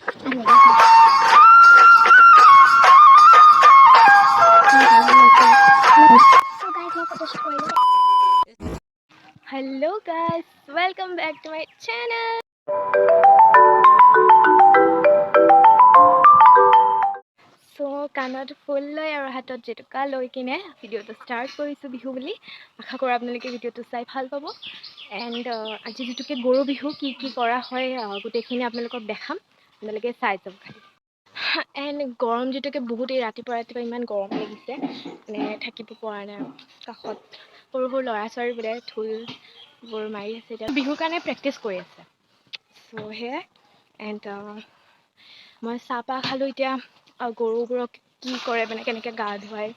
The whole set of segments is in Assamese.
Hello guys, welcome back to my channel. So কাণত ফুল লৈ আৰু হাতত জেতুকা লৈ কিনে ভিডিঅ'টো ষ্টাৰ্ট কৰিছোঁ বিহু বুলি। আশা কৰোঁ আপোনালোকে ভিডিঅ'টো চাই ভাল পাব। এণ্ড আজি যিটোকে গৰু বিহু কি কি কৰা হয় গোটেইখিনি আপোনালোকক দেখাম, আপোনালোকে চাই যাব খালি। এণ্ড গৰম যিটোকে বহুত এই ৰাতিপুৱা ইমান গৰম লাগিছে, মানে থাকিব পৰা নাই আৰু। কাষত সৰু সৰু ল'ৰা ছোৱালীবোৰে ঢোলবোৰ মাৰি আছে, এতিয়া বিহুৰ কাৰণে প্ৰেক্টিচ কৰি আছে। চ' সেয়াই। এণ্ড মই চাহপাহ খালোঁ। এতিয়া গৰুবোৰক কি কৰে, মানে কেনেকৈ গা ধুৱায়,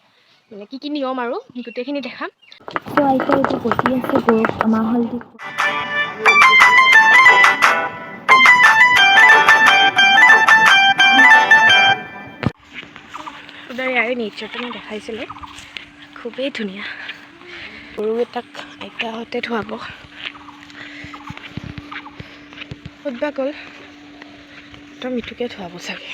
মানে কি কি নিয়ম আৰু গোটেইখিনি দেখাম। চ' আইতা এতিয়া বহি আছে গৰুক মাহ হালধি ইয়াৰে নেচাৰটো মই দেখাইছিলোঁ, খুবেই ধুনীয়া। গৰু এটাক আইতাহঁতে ধুৱাব। ক'তবা গ'ল, একদম মিঠুকে ধুৱাব চাগে।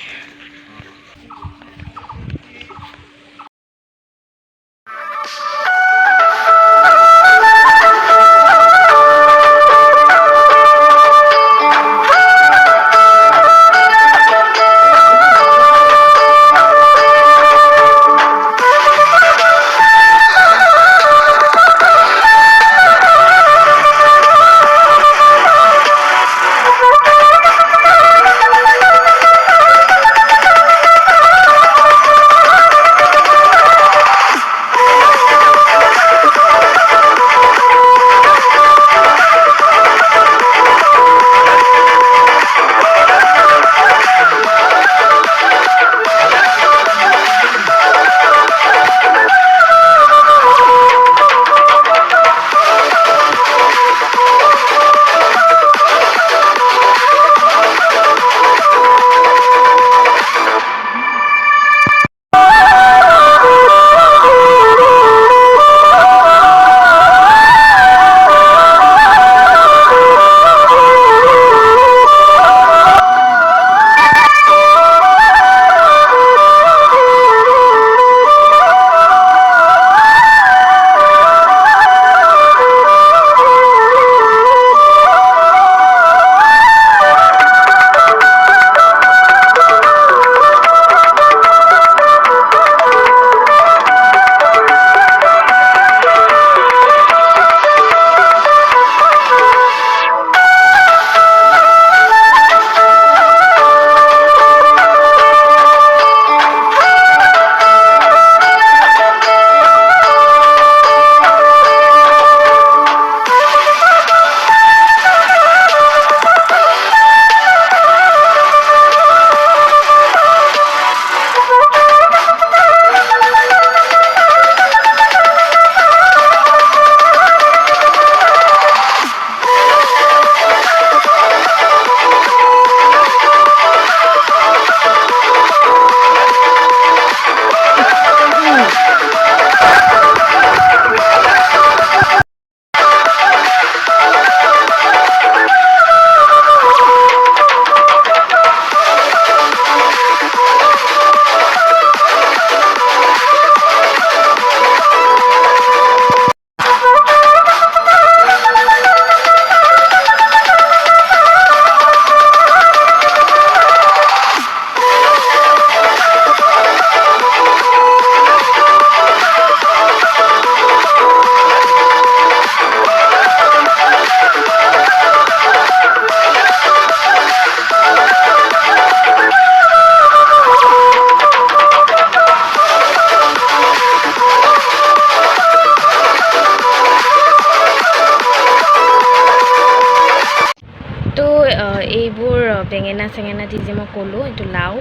এইবোৰ বেঙেনা চেঙেনা দি যে মই ক'লোঁ, এইটো লাও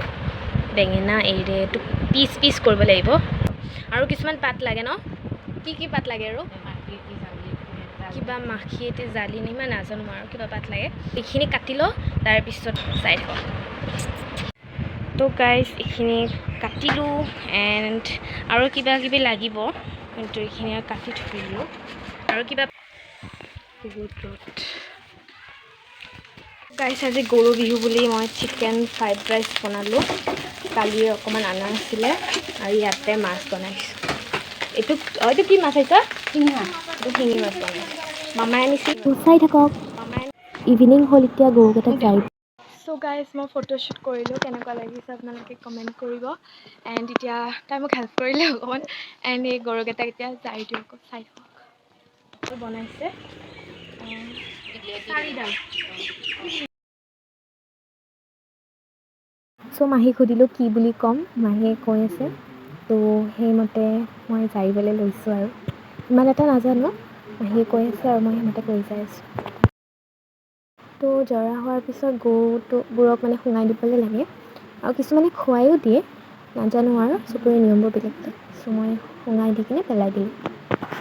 বেঙেনা এইৰে এইটো পিচ পিচ কৰিব লাগিব। আৰু কিছুমান পাত লাগে ন, কি কি পাত লাগে আৰু কিবা মাখি এটি জালি নি মই নাজানো আৰু কিবা পাত লাগে। এইখিনি কাটি লওঁ, তাৰপিছত চাই থাকক। তো গাইজ এইখিনি কাটিলোঁ। এণ্ড আৰু কিবা কিবি লাগিব, কিন্তু এইখিনি কাটি থলোঁ। আৰু কিবা বহুত ৰ'দ, গাইছ আজি গৰু বিহু বুলি মই চিকেন ফ্ৰাইড ৰাইচ বনালোঁ। কালি অকণমান আনা আছিলে আৰু ইয়াতে মাছ বনাইছোঁ। এইটো কি মাছ আহিছে? শিঙি মাছ। এইটো শিঙি মাছ বনাইছোঁ। মামাই আনিছিল। চাই থাকক। ইভিনিং হ'ল এতিয়া গৰুকেইটাক চাই। চ' গাইজ মই ফটোশ্বুট কৰিলোঁ, কেনেকুৱা লাগিছে আপোনালোকে কমেণ্ট কৰিব। এণ্ড এতিয়া তাই মোক হেল্প কৰিলে অকণমান। এণ্ড এই গৰুকেইটাক এতিয়া যাই দিওঁ আকৌ চাই থাকক। বনাইছে চ' মাহীক সুধিলোঁ কি বুলি ক'ম, মাহীয়ে কৈ আছে। তো সেইমতে মই জাৰিবলৈ লৈছোঁ আৰু ইমান এটা নাজানো, মাহীয়ে কৈ আছে আৰু মই সেইমতে কৰি যাই আছোঁ। তো জৰা হোৱাৰ পিছত গৰুবোৰক মানে শুঙাই দিবলৈ লাগে আৰু কিছুমানে খুৱাইও দিয়ে, নাজানো আৰু চবৰে নিয়মবোৰ বেলেগ বেলেগ। চ' মই শুঙাই দি কিনে পেলাই দিলোঁ।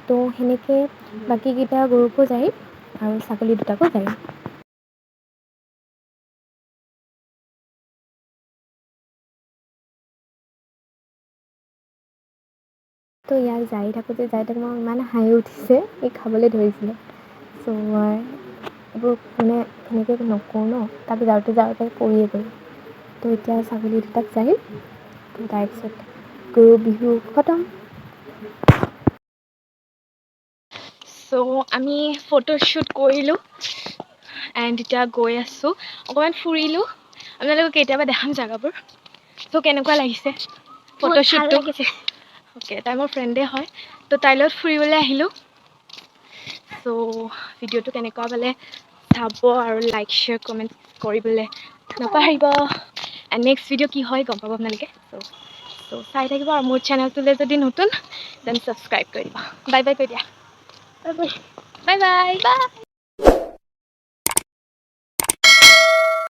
তো সেনেকৈ বাকীকেইটা গৰুকো জাৰিম আৰু ছাগলী দুটাকো জাৰিম। তো ইয়াক জাৰি থাকোঁতে মই ইমান হাঁহি উঠিছে, এই খাবলৈ ধৰিছিলে। চ' মই এইবোৰ মানে সেনেকৈ নকৰোঁ ন, তাত যাওঁতে পৰিয়ে গ'ল। তো এতিয়া ছাগলী দুটাক জাৰিম, তাৰপিছত গৰু বিহু খতম। চ' আমি ফটোশ্বুট কৰিলোঁ এণ্ড এতিয়া গৈ আছোঁ, অকণমান ফুৰিলোঁ। আপোনালোকক কেতিয়াবা দেখাম জেগাবোৰ। চ' কেনেকুৱা লাগিছে ফটোশ্বুটটো? অ'কে, তাই মোৰ ফ্ৰেণ্ডে হয়। তো তাইৰ লগত ফুৰিবলৈ আহিলোঁ। চ' ভিডিঅ'টো কেনেকুৱা পালে চাব আৰু লাইক শ্বেয়াৰ কমেণ্ট কৰিবলৈ নাপাহৰিব। এণ্ড নেক্সট ভিডিঅ' কি হয় গম পাব আপোনালোকে। চ' চাই থাকিব আৰু মোৰ চেনেলটোলৈ যদি নতুন দেন ছাবস্ক্ৰাইব কৰি দিব। বাই বাই কৈ দিয়া। Bye bye.